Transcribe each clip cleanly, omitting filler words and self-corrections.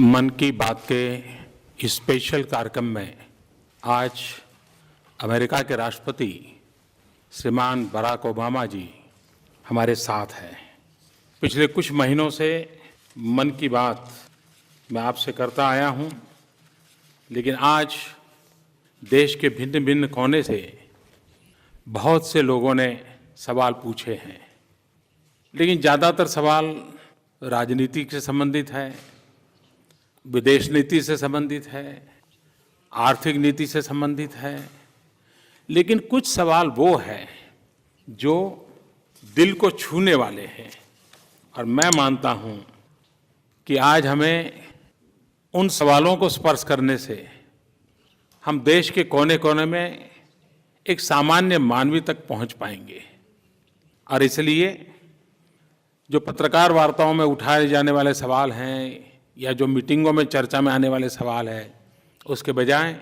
मन की बात के इस स्पेशल कार्यक्रम में आज अमेरिका के राष्ट्रपति श्रीमान बराक ओबामा जी हमारे साथ हैं। पिछले कुछ महीनों से मन की बात मैं आपसे करता आया हूं, लेकिन आज देश के भिन्न भिन्न कोने से बहुत से लोगों ने सवाल पूछे हैं, लेकिन ज़्यादातर सवाल राजनीति से संबंधित है, विदेश नीति से संबंधित है, आर्थिक नीति से संबंधित है, लेकिन कुछ सवाल वो हैं जो दिल को छूने वाले हैं। और मैं मानता हूं कि आज हमें उन सवालों को स्पर्श करने से हम देश के कोने कोने में एक सामान्य मानवी तक पहुंच पाएंगे। और इसलिए जो पत्रकार वार्ताओं में उठाए जाने वाले सवाल हैं या जो मीटिंगों में चर्चा में आने वाले सवाल हैं, उसके बजाय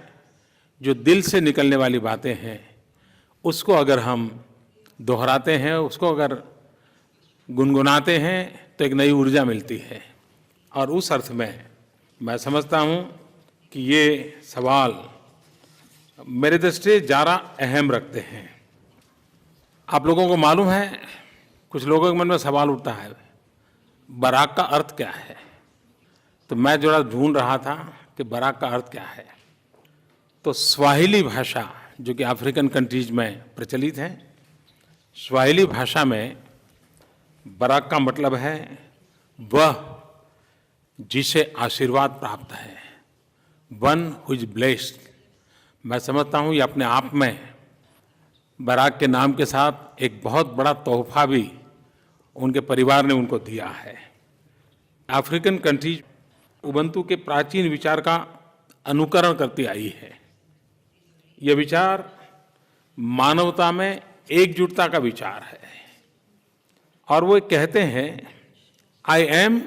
जो दिल से निकलने वाली बातें हैं उसको अगर हम दोहराते हैं, उसको अगर गुनगुनाते हैं तो एक नई ऊर्जा मिलती है। और उस अर्थ में मैं समझता हूं कि ये सवाल मेरे दृष्टि से ज़्यादा अहम रखते हैं। आप लोगों को मालूम है, कुछ लोगों के मन में सवाल उठता है, बराक का अर्थ क्या है? तो मैं जरा ढूंढ रहा था कि बराक का अर्थ क्या है। तो स्वाहिली भाषा, जो कि अफ्रीकन कंट्रीज में प्रचलित है, स्वाहिली भाषा में बराक का मतलब है वह जिसे आशीर्वाद प्राप्त है, वन हु इज ब्लेस्ड। मैं समझता हूँ ये अपने आप में बराक के नाम के साथ एक बहुत बड़ा तोहफा भी उनके परिवार ने उनको दिया है। अफ्रीकन कंट्रीज उबंतु के प्राचीन विचार का अनुकरण करती आई है। यह विचार मानवता में एकजुटता का विचार है। और वो कहते हैं, I am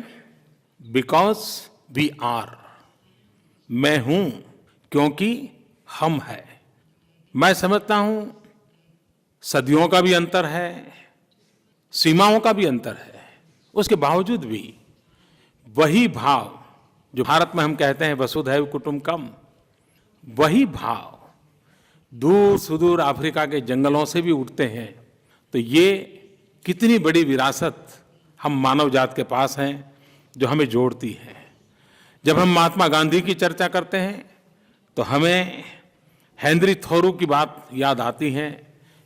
because we are. मैं हूं क्योंकि हम है। मैं समझता हूं सदियों का भी अंतर है, सीमाओं का भी अंतर है, उसके बावजूद भी वही भाव जो भारत में हम कहते हैं वसुधैव कुटुंबकम, वही भाव दूर सुदूर अफ्रीका के जंगलों से भी उठते हैं। तो ये कितनी बड़ी विरासत हम मानव जात के पास हैं जो हमें जोड़ती है। जब हम महात्मा गांधी की चर्चा करते हैं तो हमें हेनरी थोरू की बात याद आती है,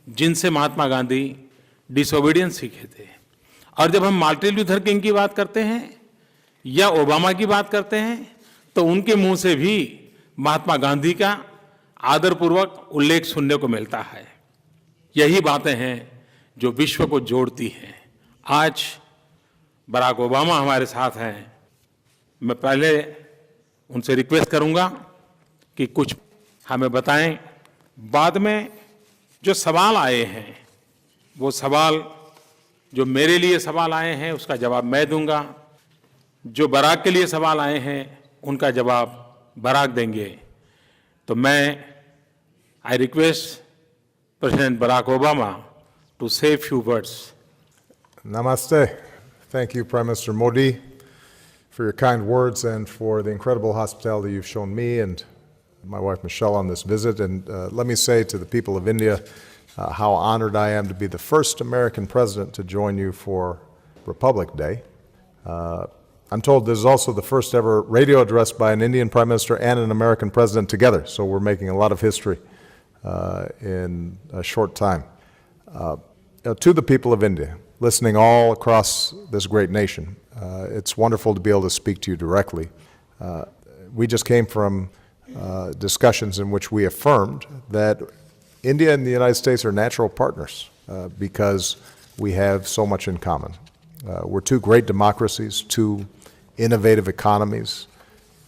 जिनसे महात्मा गांधी डिसोबीडियंस सीखे थे। और जब हम मार्टिन लूथर किंग की बात करते हैं या ओबामा की बात करते हैं तो उनके मुंह से भी महात्मा गांधी का आदरपूर्वक उल्लेख सुनने को मिलता है। यही बातें हैं जो विश्व को जोड़ती हैं। आज बराक ओबामा हमारे साथ हैं। मैं पहले उनसे रिक्वेस्ट करूंगा कि कुछ हमें बताएं। बाद में जो सवाल आए हैं, वो सवाल जो मेरे लिए सवाल आए हैं उसका जवाब मैं दूंगा, जो बराक के लिए सवाल आए हैं उनका जवाब बराक देंगे। तो मैं I request president Barack Obama to say a few words. Namaste. Thank you, Prime Minister Modi, for your kind words and for the incredible hospitality you've shown me and my wife Michelle on this visit. And let me say to the people of India how honored I am to be the first American president to join you for Republic Day. I'm told this is also the first ever radio address by an Indian Prime Minister and an American president together. So we're making a lot of history in a short time. To the people of India, listening all across this great nation, it's wonderful to be able to speak to you directly. We just came from discussions in which we affirmed that India and the United States are natural partners because we have so much in common. We're two great democracies, two innovative economies,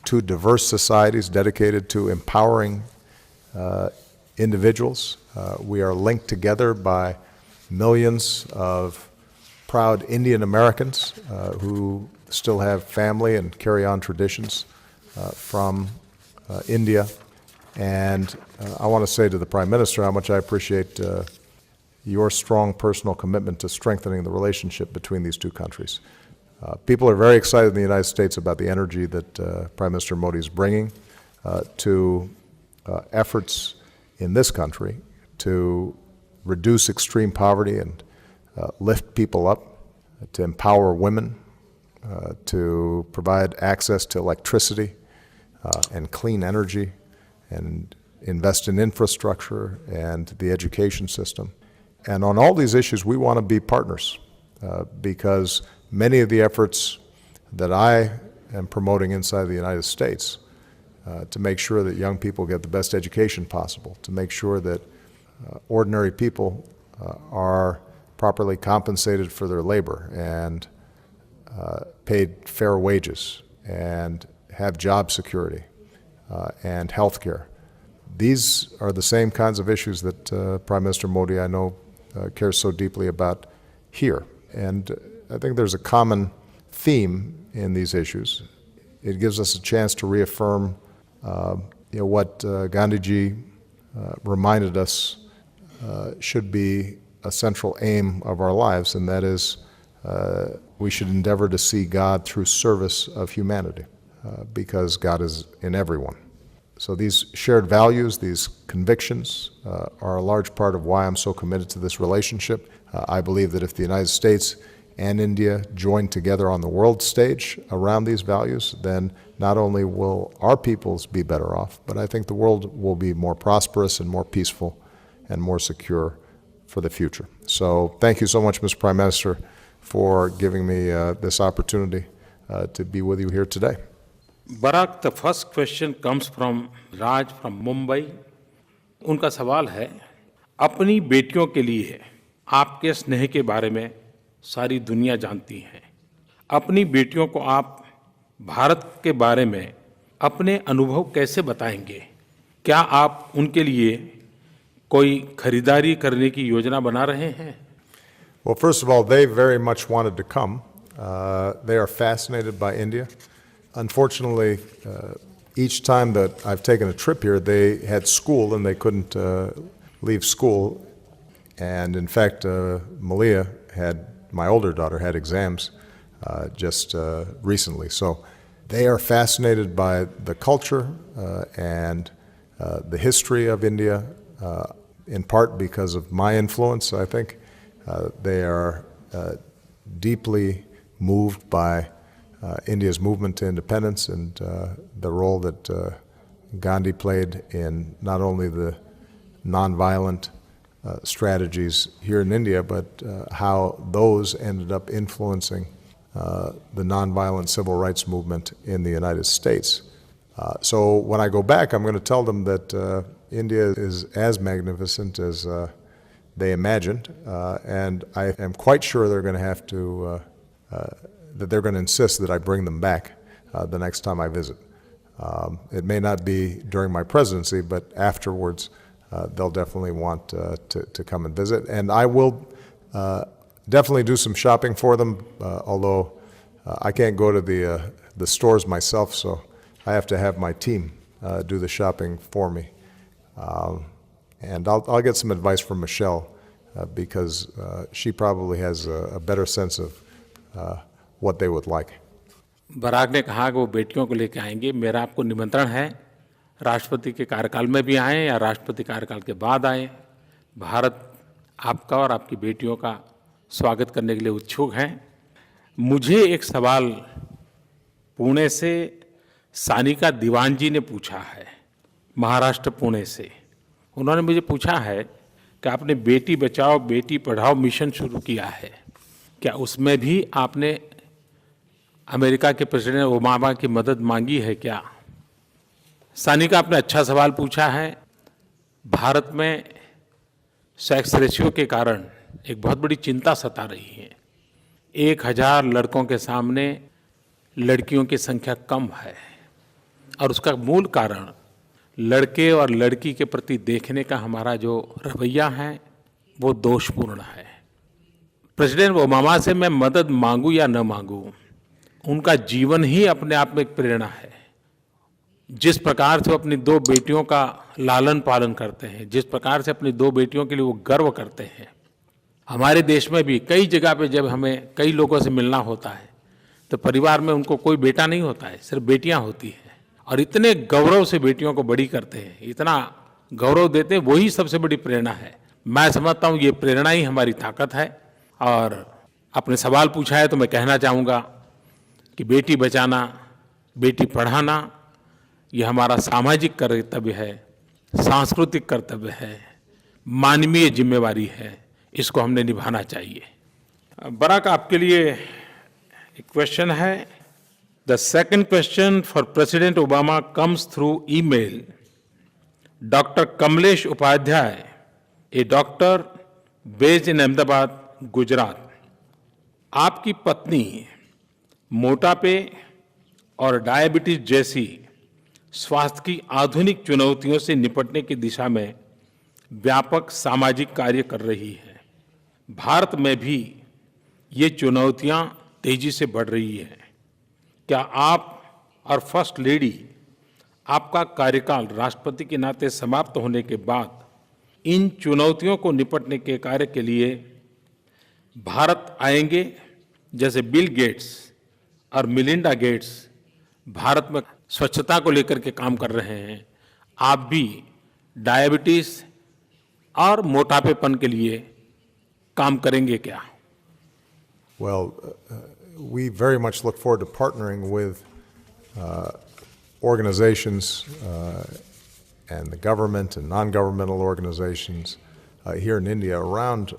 two diverse societies dedicated to empowering individuals. We are linked together by millions of proud Indian Americans who still have family and carry on traditions from India. And I want to say to the Prime Minister how much I appreciate your strong personal commitment to strengthening the relationship between these two countries. People are very excited in the United States about the energy that Prime Minister Modi is bringing to efforts in this country to reduce extreme poverty and lift people up, to empower women, to provide access to electricity and clean energy, and invest in infrastructure and the education system. And on all these issues, we want to be partners because many of the efforts that I am promoting inside the United States to make sure that young people get the best education possible, to make sure that ordinary people are properly compensated for their labor and paid fair wages and have job security and health care. These are the same kinds of issues that Prime Minister Modi, I know, cares so deeply about here. And I think there's a common theme in these issues. It gives us a chance to reaffirm what Gandhiji reminded us should be a central aim of our lives, and that is we should endeavor to see God through service of humanity, because God is in everyone. So these shared values, these convictions, are a large part of why I'm so committed to this relationship. I believe that if the United States and India join together on the world stage around these values, then not only will our peoples be better off, but I think the world will be more prosperous and more peaceful and more secure for the future. So thank you so much, Mr. Prime Minister, for giving me this opportunity to be with you here today. Barack, the first question comes from Raj from Mumbai. उनका सवाल है, अपनी बेटियों के लिए आपके स्नेह के बारे में सारी दुनिया जानती है। अपनी बेटियों को आप भारत के बारे में अपने अनुभव कैसे बताएंगे? क्या आप उनके लिए कोई खरीदारी करने की योजना बना रहे हैं? Well, first of all, they very much wanted to come. They are fascinated by India. Unfortunately, each time that I've taken a trip here, they had school and they couldn't leave school. And in fact, Malia my older daughter had exams just recently. So they are fascinated by the culture and the history of India, in part because of my influence, I think. They are deeply moved by India's movement to independence and the role that Gandhi played in not only the nonviolent strategies here in India, but how those ended up influencing the nonviolent civil rights movement in the United States. So when I go back, I'm going to tell them that India is as magnificent as they imagined, and I am quite sure they're going to have to that they're going to insist that I bring them back the next time I visit. It may not be during my presidency, but afterwards they'll definitely want to come and visit. And I will definitely do some shopping for them, although I can't go to the stores myself, so I have to have my team do the shopping for me. And I'll get some advice from Michelle because she probably has a better sense of what they would like. Barack ने कहा कि वो बेटियों को लेकर आएंगे। मेरा आपको निमंत्रण है, राष्ट्रपति के कार्यकाल में भी आएँ या राष्ट्रपति कार्यकाल के बाद आएँ, भारत आपका और आपकी बेटियों का स्वागत करने के लिए उत्सुक हैं। मुझे एक सवाल पुणे से सानिका दीवान जी ने पूछा है, महाराष्ट्र पुणे से। उन्होंने मुझे पूछा है कि आपने बेटी बचाओ बेटी पढ़ाओ मिशन शुरू किया है, क्या उसमें भी आपने अमेरिका के प्रेसिडेंट ओबामा की मदद मांगी है क्या? सानिका, आपने अच्छा सवाल पूछा है। भारत में सेक्स रेशियो के कारण एक बहुत बड़ी चिंता सता रही है। 1000 लड़कों के सामने लड़कियों की संख्या कम है और उसका मूल कारण लड़के और लड़की के प्रति देखने का हमारा जो रवैया है वो दोषपूर्ण है। प्रेसिडेंट ओबामा से मैं मदद मांगूं या न मांगूं, उनका जीवन ही अपने आप में एक प्रेरणा है। जिस प्रकार से वो अपनी 2 बेटियों का लालन पालन करते हैं, जिस प्रकार से अपनी 2 बेटियों के लिए वो गर्व करते हैं, हमारे देश में भी कई जगह पे जब हमें कई लोगों से मिलना होता है तो परिवार में उनको कोई बेटा नहीं होता है, सिर्फ बेटियां होती हैं और इतने गौरव से बेटियों को बड़ी करते हैं, इतना गौरव देते हैं, वही सबसे बड़ी प्रेरणा है। मैं समझता हूँ ये प्रेरणा ही हमारी ताकत है। और आपने सवाल पूछा है तो मैं कहना चाहूँगा कि बेटी बचाना, बेटी पढ़ाना ये हमारा सामाजिक कर्तव्य है, सांस्कृतिक कर्तव्य है, मानवीय जिम्मेवारी है, इसको हमने निभाना चाहिए। बराक, आपके लिए एक क्वेश्चन है। The second question for president Obama comes through email. Doctor Kamlesh Upadhyay, a doctor based in Ahmedabad, Gujarat. आपकी पत्नी मोटापे और डायबिटीज जैसी स्वास्थ्य की आधुनिक चुनौतियों से निपटने की दिशा में व्यापक सामाजिक कार्य कर रही है। भारत में भी ये चुनौतियां तेजी से बढ़ रही हैं। क्या आप और फर्स्ट लेडी, आपका कार्यकाल राष्ट्रपति के नाते समाप्त होने के बाद इन चुनौतियों को निपटने के कार्य के लिए भारत आएंगे? जैसे बिल गेट्स और मिलिंडा गेट्स भारत में स्वच्छता को लेकर के काम कर रहे हैं, आप भी डायबिटीज और मोटापेपन के लिए काम करेंगे क्या? Well, we very much look forward to partnering with organizations and the government and non-governmental organizations here in India around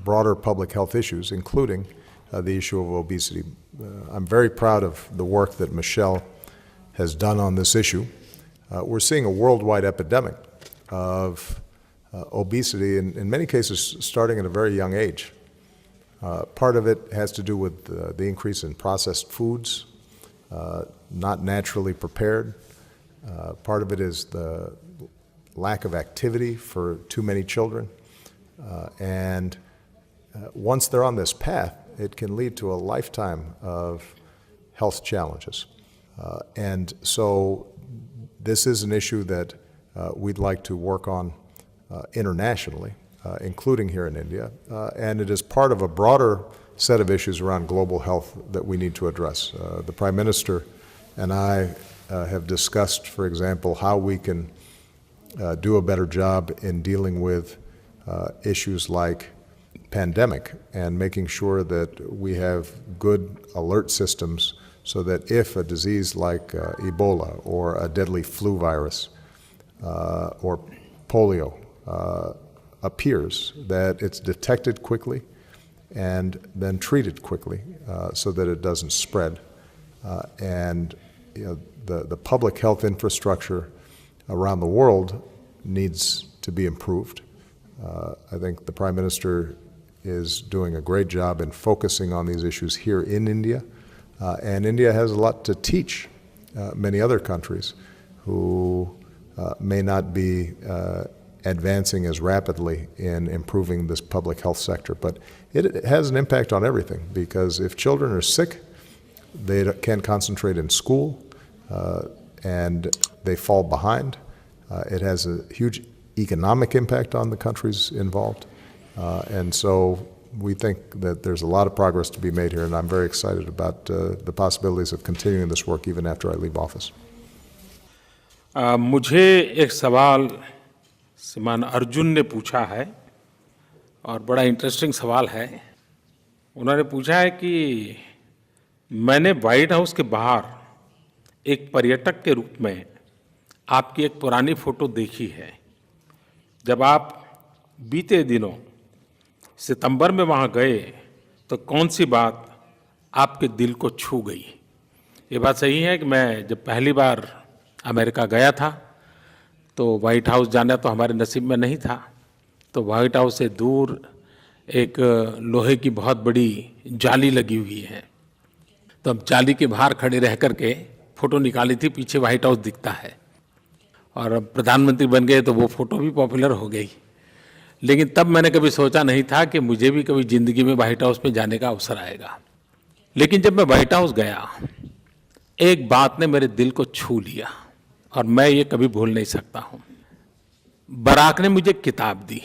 broader public health issues, including the issue of obesity. I'm very proud of the work that Michelle has done on this issue. We're seeing a worldwide epidemic of obesity, in many cases starting at a very young age. Part of it has to do with the increase in processed foods, not naturally prepared. Part of it is the lack of activity for too many children. And once they're on this path, it can lead to a lifetime of health challenges. And so this is an issue that we'd like to work on internationally, including here in India. And it is part of a broader set of issues around global health that we need to address. The Prime Minister and I have discussed, for example, how we can do a better job in dealing with issues like pandemic and making sure that we have good alert systems so that if a disease like Ebola or a deadly flu virus or polio appears, that it's detected quickly and then treated quickly so that it doesn't spread. And the public health infrastructure around the world needs to be improved. I think the Prime Minister is doing a great job in focusing on these issues here in India. And India has a lot to teach many other countries who may not be advancing as rapidly in improving this public health sector. But it has an impact on everything, because if children are sick, they can't concentrate in school and they fall behind. It has a huge economic impact on the countries involved. And so we think that there's a lot of progress to be made here, and I'm very excited about the possibilities of continuing this work even after I leave office. मुझे एक सवाल श्रीमान अर्जुन ने पूछा है और बड़ा interesting सवाल है। उन्होंने पूछा है कि मैंने व्हाइट हाउस के बाहर एक पर्यटक के रूप में आपकी एक पुरानी फ़ोटो देखी है, जब आप बीते दिनों सितंबर में वहाँ गए तो कौन सी बात आपके दिल को छू गई? ये बात सही है कि मैं जब पहली बार अमेरिका गया था तो व्हाइट हाउस जाना तो हमारे नसीब में नहीं था। तो व्हाइट हाउस से दूर एक लोहे की बहुत बड़ी जाली लगी हुई है, तो अब जाली के बाहर खड़े रह कर के फ़ोटो निकाली थी, पीछे व्हाइट हाउस दिखता है। और अब प्रधानमंत्री बन गए तो वो फ़ोटो भी पॉपुलर हो गई। लेकिन तब मैंने कभी सोचा नहीं था कि मुझे भी कभी ज़िंदगी में व्हाइट हाउस में जाने का अवसर आएगा। लेकिन जब मैं व्हाइट हाउस गया, एक बात ने मेरे दिल को छू लिया और मैं ये कभी भूल नहीं सकता हूँ। बराक ने मुझे किताब दी।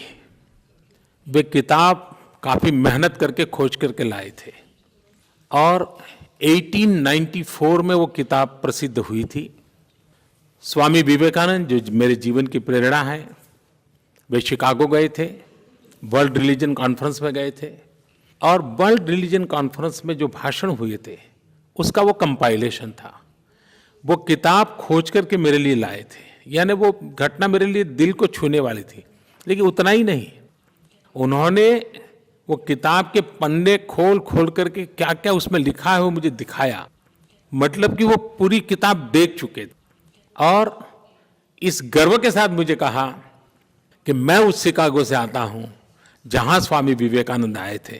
वे किताब काफ़ी मेहनत करके खोज करके लाए थे और 1894 में वो किताब प्रसिद्ध हुई थी। स्वामी विवेकानंद, जो मेरे जीवन की प्रेरणा है, वे शिकागो गए थे, वर्ल्ड रिलीजन कॉन्फ्रेंस में गए थे, और वर्ल्ड रिलीजन कॉन्फ्रेंस में जो भाषण हुए थे उसका वो कंपाइलेशन था। वो किताब खोज करके मेरे लिए लाए थे, यानी वो घटना मेरे लिए दिल को छूने वाली थी। लेकिन उतना ही नहीं, उन्होंने वो किताब के पन्ने खोल खोल करके क्या क्या उसमें लिखा है वो मुझे दिखाया। मतलब कि वो पूरी किताब देख चुके थे और इस गर्व के साथ मुझे कहा कि मैं उस शिकागो से आता हूं जहां स्वामी विवेकानंद आए थे।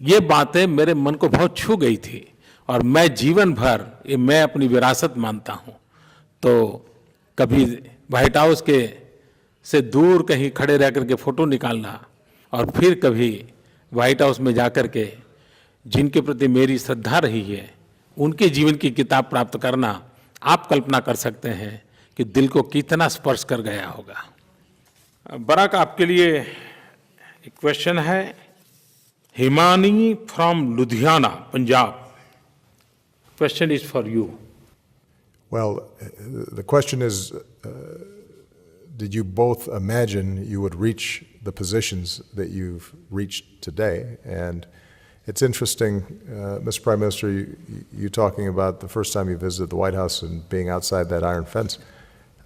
ये बातें मेरे मन को बहुत छू गई थी और मैं जीवन भर ये मैं अपनी विरासत मानता हूं। तो कभी व्हाइट हाउस के से दूर कहीं खड़े रह करके फोटो निकालना और फिर कभी व्हाइट हाउस में जाकर के जिनके प्रति मेरी श्रद्धा रही है उनके जीवन की किताब प्राप्त करना, आप कल्पना कर सकते हैं कि दिल को कितना स्पर्श कर गया होगा। बराक, आपके लिए एक क्वेश्चन है। Himani from Ludhiana, Punjab. Question is for you. Well, the question is, did you both imagine you would reach the positions that you've reached today? And it's interesting, Mr. Prime Minister, you talking about the first time you visited the White House and being outside that iron fence.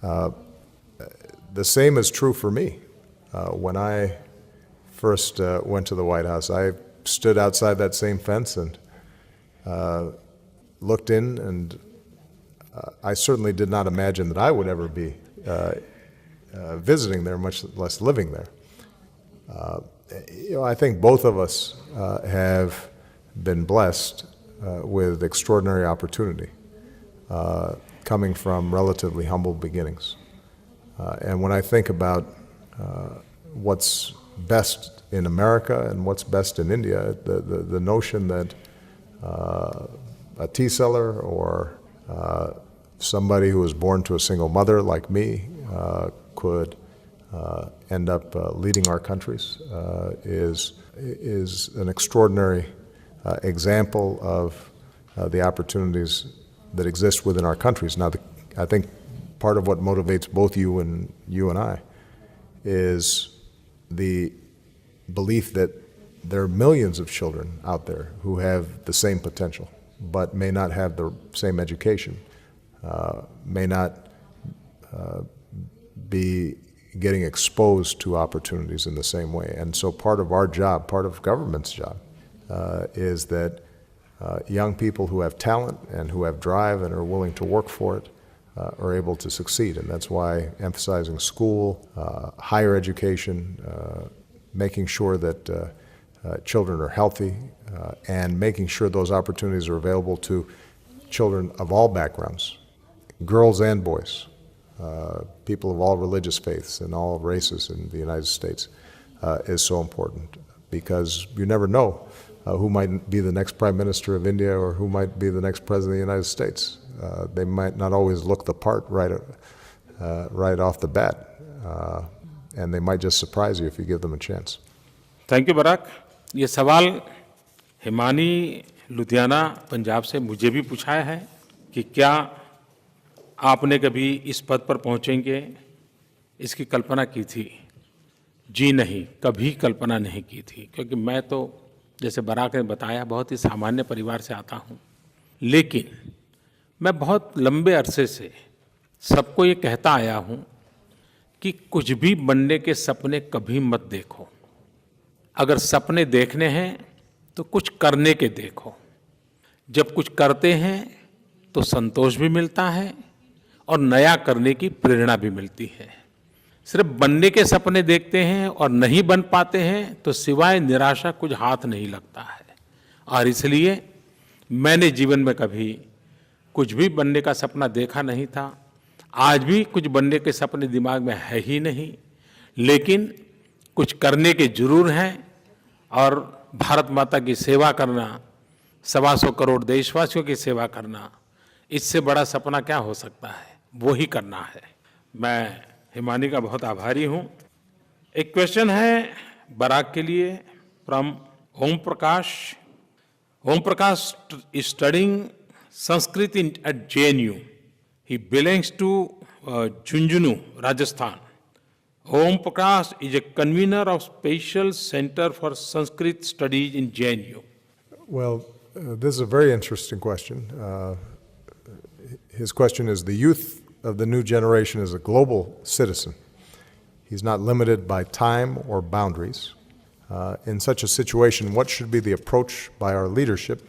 The same is true for me. When I first went to the White House, I stood outside that same fence and looked in, and I certainly did not imagine that I would ever be visiting there, much less living there. I think both of us have been blessed with extraordinary opportunity, coming from relatively humble beginnings. And when I think about what's best in America and what's best in India, the notion that a tea seller or somebody who was born to a single mother like me could end up leading our countries is an extraordinary example of the opportunities that exist within our countries. Now, I think part of what motivates both you and I is the belief that there are millions of children out there who have the same potential, but may not have the same education, may not be getting exposed to opportunities in the same way. And so part of our job, part of government's job, is that young people who have talent and who have drive and are willing to work for it are able to succeed. And that's why emphasizing school, higher education, making sure that children are healthy, and making sure those opportunities are available to children of all backgrounds, girls and boys, people of all religious faiths and all races in the United States, is so important, because you never know who might be the next Prime Minister of India or who might be the next President of the United States. They might not always look the part right off the bat, and they might just surprise you if you give them a chance. Thank you Barack. ये सवाल हिमानी लुधियाना पंजाब से मुझे भी पूछा है कि क्या आपने कभी इस पद पर पहुंचेंगे, इसकी कल्पना की थी? जी नहीं, कभी कल्पना नहीं की थी, क्योंकि मैं तो जैसे बराक ने बताया बहुत ही सामान्य परिवार से आता हूं। लेकिन मैं बहुत लंबे अरसे से सबको ये कहता आया हूं कि कुछ भी बनने के सपने कभी मत देखो। अगर सपने देखने हैं तो कुछ करने के देखो। जब कुछ करते हैं तो संतोष भी मिलता है और नया करने की प्रेरणा भी मिलती है। सिर्फ बनने के सपने देखते हैं और नहीं बन पाते हैं तो सिवाय निराशा कुछ हाथ नहीं लगता है। और इसलिए मैंने जीवन में कभी कुछ भी बनने का सपना देखा नहीं था। आज भी कुछ बनने के सपने दिमाग में है ही नहीं, लेकिन कुछ करने के जरूर हैं। और भारत माता की सेवा करना, 125 करोड़ देशवासियों की सेवा करना, इससे बड़ा सपना क्या हो सकता है? वो ही करना है। मैं हिमानी का बहुत आभारी हूँ। एक क्वेश्चन है बराक के लिए from Om Prakash. Om Prakash is studying Sanskrit at JNU. He belongs to Jhunjhunu, Rajasthan. Om Prakash is a convener of Special Center for Sanskrit Studies in JNU. Well, this is a very interesting question. His question is, the youth of the new generation is a global citizen. He's not limited by time or boundaries. In such a situation, what should be the approach by our leadership,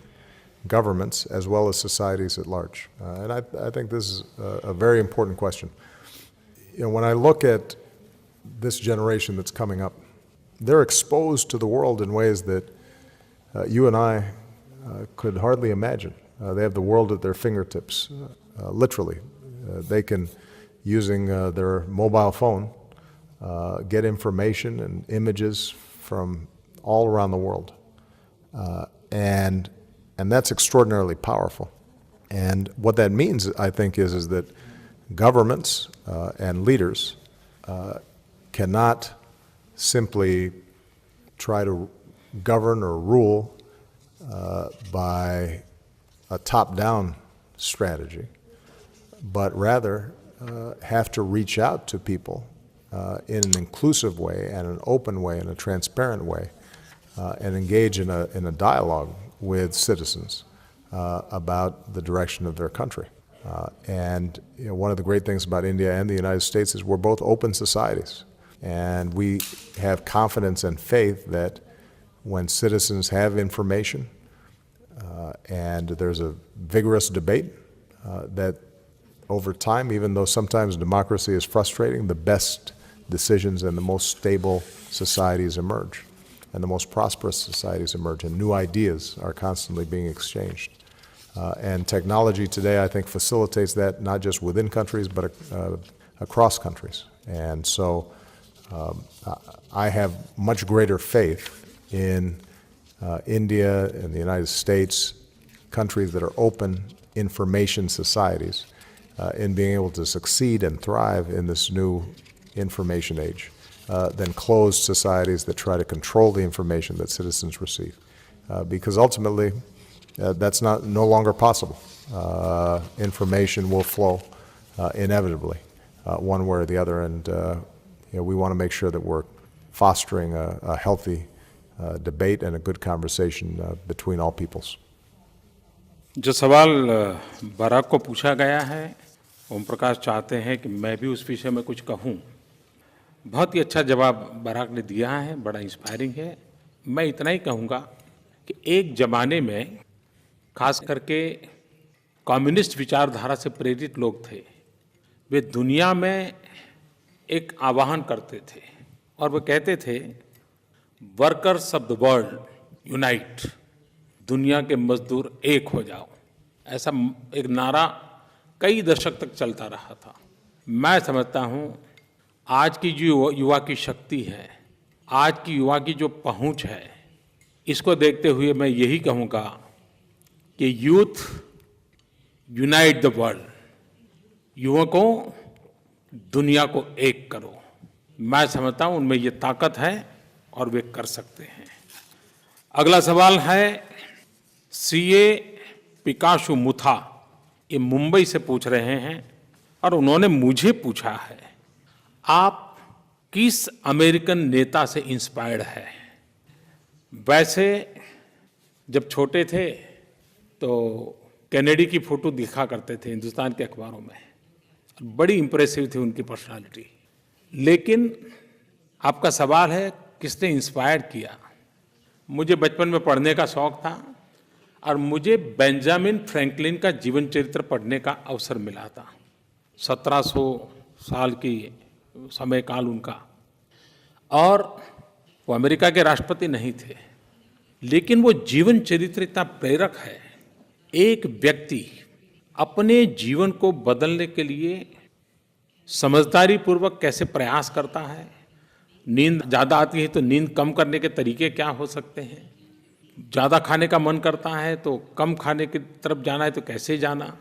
governments, as well as societies at large? And I think this is a very important question. You know, when I look at this generation that's coming up, they're exposed to the world in ways that you and I could hardly imagine. They have the world at their fingertips, literally. They can, using their mobile phone, get information and images from all around the world. And that's extraordinarily powerful. And what that means, I think, is that governments and leaders cannot simply try to govern or rule by a top-down strategy, but rather have to reach out to people in an inclusive way and an open way and a transparent way, and engage in a dialogue with citizens about the direction of their country. And you know, one of the great things about India and the United States is we're both open societies, and we have confidence and faith that when citizens have information and there's a vigorous debate, that over time, even though sometimes democracy is frustrating, the best decisions and the most stable societies emerge, and the most prosperous societies emerge, and new ideas are constantly being exchanged. And technology today, I think, facilitates that not just within countries, but across countries. And so I have much greater faith in India and the United States, countries that are open information societies, in being able to succeed and thrive in this new information age, than closed societies that try to control the information that citizens receive. Because ultimately, that's no longer possible. Information will flow inevitably, one way or the other, and you know, we want to make sure that we're fostering a healthy debate and a good conversation between all peoples. जो सवाल Barack को पूछा गया है, ओम प्रकाश चाहते हैं कि मैं भी उस विषय में कुछ कहूं। बहुत ही अच्छा जवाब बराक ने दिया है, बड़ा इंस्पायरिंग है। मैं इतना ही कहूँगा कि एक ज़माने में खास करके कम्युनिस्ट विचारधारा से प्रेरित लोग थे, वे दुनिया में एक आह्वान करते थे और वो कहते थे, workers of the world unite, दुनिया के मजदूर एक हो जाओ। ऐसा एक नारा कई दशक तक चलता रहा था। मैं समझता हूँ आज की जो युवा की शक्ति है, आज की युवा की जो पहुँच है, इसको देखते हुए मैं यही कहूँगा कि यूथ यूनाइट द वर्ल्ड, युवकों दुनिया को एक करो। मैं समझता हूँ उनमें ये ताकत है और वे कर सकते हैं। अगला सवाल है सीए पिकाशु मुथा, ये मुंबई से पूछ रहे हैं और उन्होंने मुझे पूछा है, आप किस अमेरिकन नेता से इंस्पायर्ड है? वैसे जब छोटे थे तो कैनेडी की फ़ोटो दिखा करते थे हिंदुस्तान के अखबारों में, बड़ी इम्प्रेसिव थी उनकी पर्सनालिटी। लेकिन आपका सवाल है किसने इंस्पायर किया? मुझे बचपन में पढ़ने का शौक़ था और मुझे बेंजामिन फ्रैंकलिन का जीवन चरित्र पढ़ने का अवसर मिला था। 1700 साल की समय काल उनका, और वो अमेरिका के राष्ट्रपति नहीं थे, लेकिन वो जीवन चरित्र इतना प्रेरक है। एक व्यक्ति अपने जीवन को बदलने के लिए समझदारी पूर्वक कैसे प्रयास करता है, नींद ज़्यादा आती है तो नींद कम करने के तरीके क्या हो सकते हैं, ज़्यादा खाने का मन करता है तो कम खाने की तरफ जाना है तो कैसे जाना,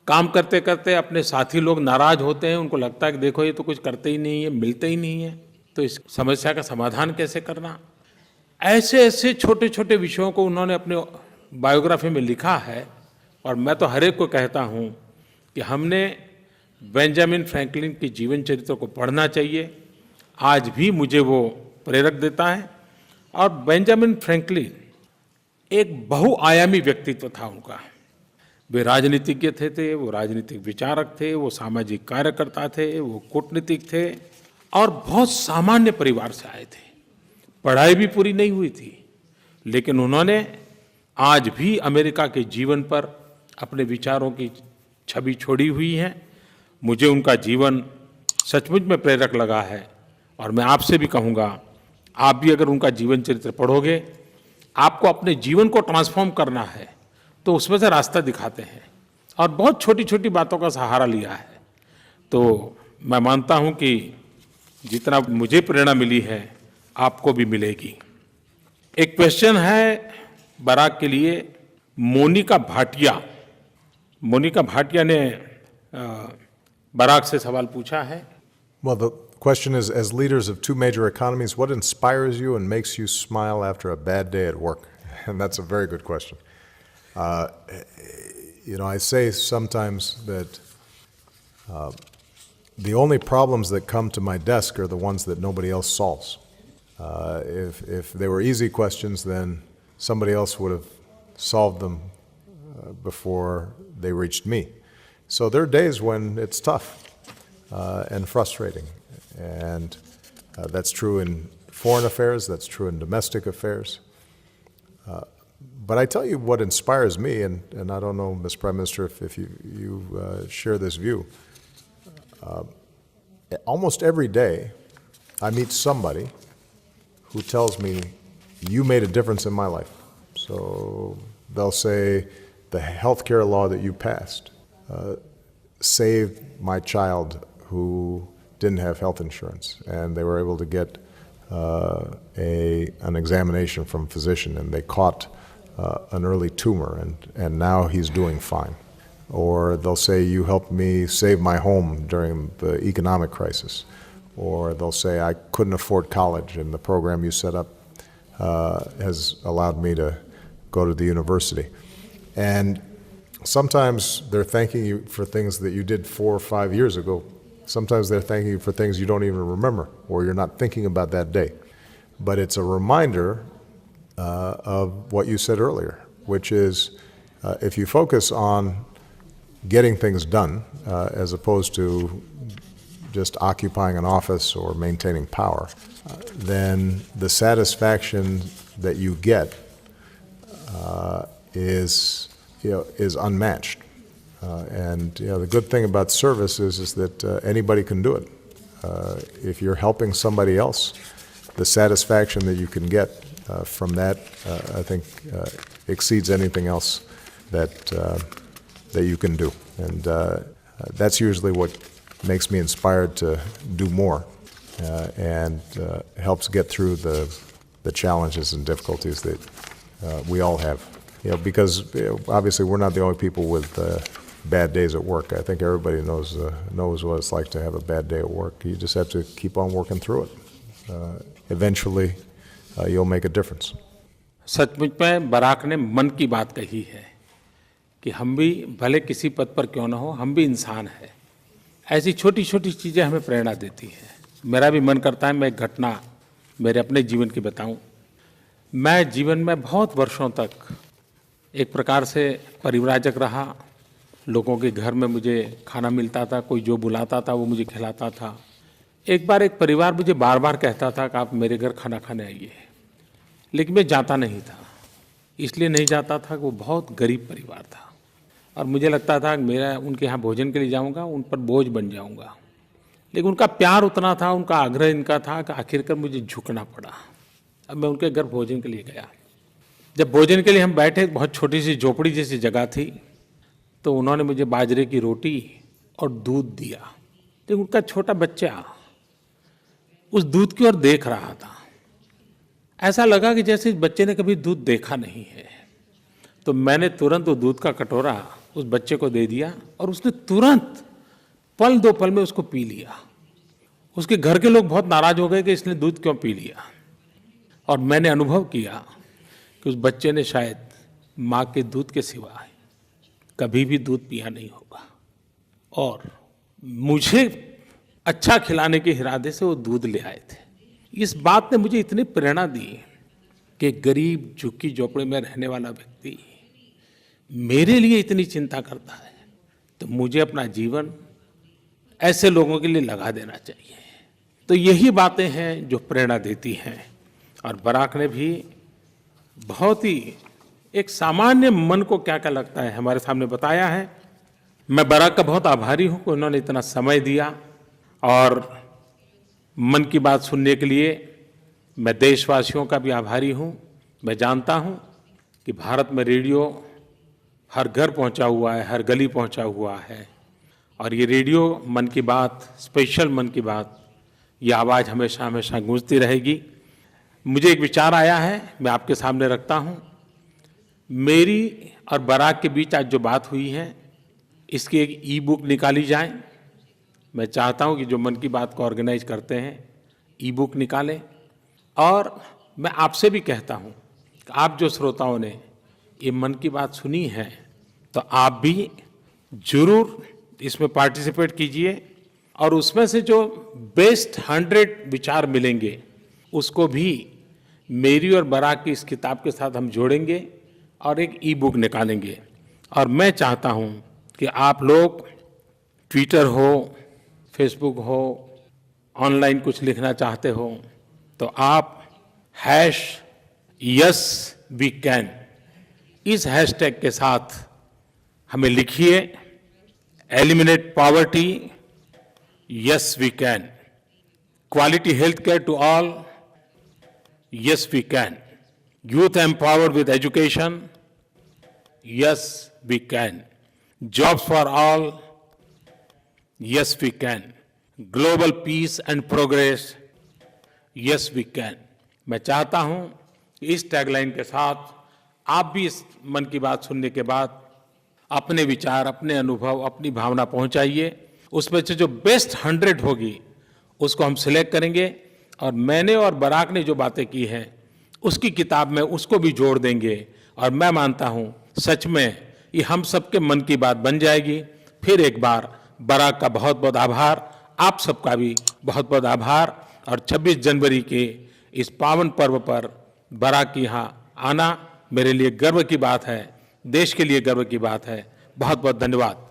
काम करते करते अपने साथी लोग नाराज़ होते हैं, उनको लगता है कि देखो ये तो कुछ करते ही नहीं है, मिलते ही नहीं है, तो इस समस्या का समाधान कैसे करना। ऐसे ऐसे छोटे छोटे विषयों को उन्होंने अपने बायोग्राफी में लिखा है, और मैं तो हर एक को कहता हूँ कि हमने बेंजामिन फ्रैंकलिन के जीवन चरित्र को पढ़ना चाहिए। आज भी मुझे वो प्रेरक देता है। और बेंजामिन फ्रैंकलिन एक बहुआयामी व्यक्तित्व था उनका। वे राजनीतिज्ञ थे, वो राजनीतिक विचारक थे, वो सामाजिक कार्यकर्ता थे, वो कूटनीतिक थे, और बहुत सामान्य परिवार से आए थे। पढ़ाई भी पूरी नहीं हुई थी, लेकिन उन्होंने आज भी अमेरिका के जीवन पर अपने विचारों की छवि छोड़ी हुई है। मुझे उनका जीवन सचमुच में प्रेरक लगा है, और मैं आपसे भी कहूँगा, आप भी अगर उनका जीवन चरित्र पढ़ोगे, आपको अपने जीवन को ट्रांसफॉर्म करना है, तो उसमें से रास्ता दिखाते हैं, और बहुत छोटी छोटी बातों का सहारा लिया है। तो मैं मानता हूँ कि जितना मुझे प्रेरणा मिली है, आपको भी मिलेगी। एक क्वेश्चन है बराक के लिए, मोनिका भाटिया। मोनिका भाटिया ने बराक से सवाल पूछा है। Well, the question is, as leaders of two major economies, what inspires you and makes you smile after a bad day at work? And that's a very good question. I say sometimes that the only problems that come to my desk are the ones that nobody else solves. If they were easy questions, then somebody else would have solved them before they reached me. So there are days when it's tough and frustrating, and that's true in foreign affairs, that's true in domestic affairs. But I tell you what inspires me, and I don't know, Mr. Prime Minister, if you share this view. Almost every day I meet somebody who tells me, you made a difference in my life. So they'll say, the healthcare law that you passed saved my child who didn't have health insurance, and they were able to get an examination from a physician, and they caught an early tumor, and now he's doing fine. Or they'll say, you helped me save my home during the economic crisis. Or they'll say, I couldn't afford college, and the program you set up has allowed me to go to the university. And sometimes they're thanking you for things that you did 4 or 5 years ago. Sometimes they're thanking you for things you don't even remember, or you're not thinking about that day. But it's a reminder of what you said earlier, which is if you focus on getting things done as opposed to just occupying an office or maintaining power, then the satisfaction that you get is unmatched. And the good thing about service is that anybody can do it. If you're helping somebody else, the satisfaction that you can get from that, I think, exceeds anything else that you can do. And that's usually what makes me inspired to do more and helps get through the challenges and difficulties that we all have. Because obviously we're not the only people with bad days at work. I think everybody knows what it's like to have a bad day at work. You just have to keep on working through it. Eventually, you'll make a difference. सचमुच में Barack ने मन की बात कही है कि हम भी भले किसी पद पर क्यों ना हो, हम भी इंसान हैं। ऐसी छोटी छोटी चीज़ें हमें प्रेरणा देती हैं। मेरा भी मन करता है मैं एक घटना मेरे अपने जीवन की बताऊं। मैं जीवन में बहुत वर्षों तक एक प्रकार से परिव्राजक रहा। लोगों के घर में मुझे खाना मिलता था, कोई जो बुलाता था वो मुझे खिलाता था। एक बार एक परिवार मुझे बार बार कहता था कि आप मेरे घर खाना खाने आइए, लेकिन मैं जाता नहीं था। इसलिए नहीं जाता था कि वो बहुत गरीब परिवार था, और मुझे लगता था कि मेरा उनके यहाँ भोजन के लिए जाऊँगा, उन पर बोझ बन जाऊँगा। लेकिन उनका प्यार उतना था, उनका आग्रह इनका था कि आखिरकार मुझे झुकना पड़ा। अब मैं उनके घर भोजन के लिए गया। जब भोजन के लिए हम बैठे, बहुत छोटी सी झोपड़ी जैसी जगह थी, तो उन्होंने मुझे बाजरे की रोटी और दूध दिया। तो उनका छोटा बच्चा उस दूध की ओर देख रहा था। ऐसा लगा कि जैसे इस बच्चे ने कभी दूध देखा नहीं है। तो मैंने तुरंत वो दूध का कटोरा उस बच्चे को दे दिया, और उसने तुरंत पल दो पल में उसको पी लिया। उसके घर के लोग बहुत नाराज हो गए कि इसने दूध क्यों पी लिया। और मैंने अनुभव किया कि उस बच्चे ने शायद माँ के दूध के सिवा कभी भी दूध पिया नहीं होगा। और मुझे अच्छा खिलाने के इरादे से वो दूध ले आए थे। इस बात ने मुझे इतनी प्रेरणा दी कि गरीब झुग्गी झोपड़ी में रहने वाला व्यक्ति मेरे लिए इतनी चिंता करता है, तो मुझे अपना जीवन ऐसे लोगों के लिए लगा देना चाहिए। तो यही बातें हैं जो प्रेरणा देती हैं। और बराक ने भी बहुत ही एक सामान्य मन को क्या क्या लगता है हमारे सामने बताया है। मैं बराक का बहुत आभारी हूं कि उन्होंने इतना समय दिया। और मन की बात सुनने के लिए मैं देशवासियों का भी आभारी हूं। मैं जानता हूं कि भारत में रेडियो हर घर पहुंचा हुआ है, हर गली पहुंचा हुआ है। और ये रेडियो मन की बात, स्पेशल मन की बात, ये आवाज़ हमेशा हमेशा गूंजती रहेगी। मुझे एक विचार आया है, मैं आपके सामने रखता हूं। मेरी और बराक के बीच आज जो बात हुई है, इसकी एक ई बुक निकाली जाए। मैं चाहता हूं कि जो मन की बात को ऑर्गेनाइज करते हैं ई बुक निकालें। और मैं आपसे भी कहता हूं कि आप जो श्रोताओं ने ये मन की बात सुनी है, तो आप भी जरूर इसमें पार्टिसिपेट कीजिए। और उसमें से जो बेस्ट 100 विचार मिलेंगे उसको भी मेरी और बराक की इस किताब के साथ हम जोड़ेंगे और एक ई बुक निकालेंगे। और मैं चाहता हूं कि आप लोग ट्विटर हो, फेसबुक हो, ऑनलाइन कुछ लिखना चाहते हो तो आप #YesWeCan इस हैशटैग के साथ हमें लिखिए। Eliminate poverty, yes we can. Quality health care to all, yes we can. Youth empowered with education, yes we can. Jobs for all, yes we can. Global peace and progress, yes we can. मैं चाहता हूं कि इस tagline के साथ आप भी इस मन की बात सुनने के बाद अपने विचार, अपने अनुभव, अपनी भावना पहुंचाइए। उसमें से जो बेस्ट 100 होगी उसको हम सिलेक्ट करेंगे और मैंने और बराक ने जो बातें की हैं उसकी किताब में उसको भी जोड़ देंगे। और मैं मानता हूं सच में ये हम सबके मन की बात बन जाएगी। फिर एक बार बराक का बहुत बहुत आभार, आप सबका भी बहुत बहुत आभार। और 26 जनवरी के इस पावन पर्व पर बराक के यहाँ आना मेरे लिए गर्व की बात है, देश के लिए गर्व की बात है। बहुत बहुत धन्यवाद।